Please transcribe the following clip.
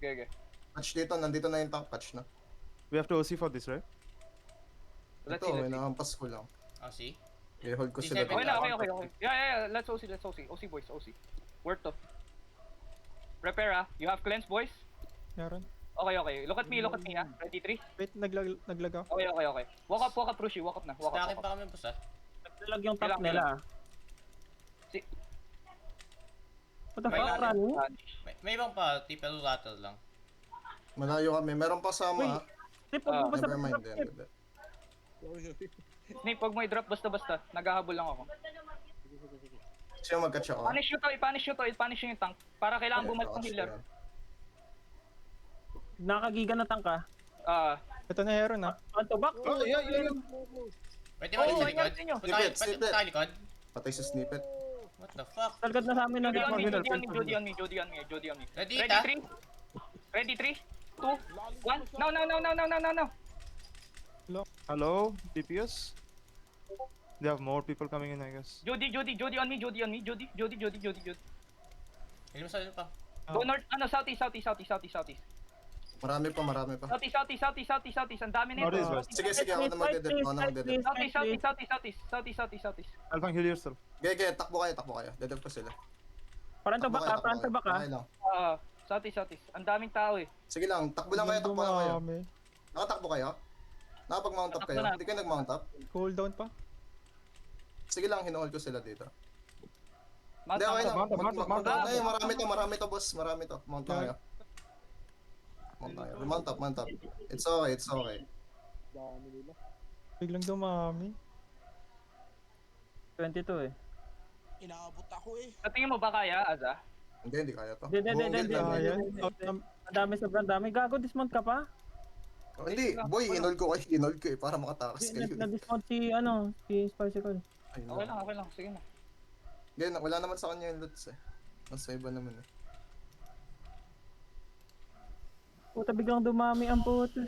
Okay. Catch dito, nandito na yung tank, catch na. We have to OC for this, right? Let's Ito, see, let's may see. nakampas ko lang. Oh, see? I-hold ko Di sila seven Okay dito. na, okay. Yeah, let's OC. OC boys, OC. Worth to. Prepare you have cleanse boys? Meron. Okay. Look at me Ready, 3? Wait, naglag ako. Okay. Walk up, Rushi, walk up na. Walk Stakin up. pa kami, boss, ah. Naglalag yung top Kailangan nila. Si- What the May fuck, Rani? May ibang pa, tipel lateral lang. Malayo kami. Meron pa sama. Tip, huwag mo basta Never mind drop din. tip. Snape, pag may drop basta. Naghahabol lang ako. Siya mag-catch ako. I-punish nyo yung tank. Para kailangan bumalik ng healer. Nakagiga na tank ka. Ito na Heron ah. On to back. Oh, yeah. Pwede mo sa likod? ingat ninyo. Punta kayo Snippet. sa likod? Patay sa snippet. What the fuck? Talgad na sa amin na Jody on me. Ready, Ready, ta? 3? Ready, 3? 2? 1? No. Hello, DPS? They have more people coming in, I guess. Jody on me. Jody. Hindi mo sa pa. Go north, southeast. Marami pa. Southeast. Ang dami na Northeast, yun. west. Sige, ako na magdedep. Southeast. Alpha, heal yourself. Gege, takbo kayo. Dedep ko sila. Front to back ka. Okay lang. Southeast. Ang daming tao eh. Sige lang, takbo lang kayo. Dumami. Nakatakbo kayo? Nakapag-mount up kayo? Takbo na. Hindi kayo nag-mount up? Cooldown pa. Sige lang, hinuhold ko sila dito. Mount Hindi, okay lang. Mount up. Ay, marami to, boss. Marami to. Mount na kayo. Mount up. It's okay. Biglang dumami. 22 eh. Inaabot ako eh. Sa tingin mo ba kaya, Aza? Hindi kaya to. Hindi. Buong guild lang. Ayan. Madami, sobrang dami. Gago, dismount ka pa? Oh, hindi, boy, hinuhold ko eh, para makatakas kayo. Na-dismount si Spicicle. Ayun Okay lang. Sige na. Ganyan, wala naman sa kanya yung loots eh. Nasa iba naman eh. Puta, biglang dumami ang puto.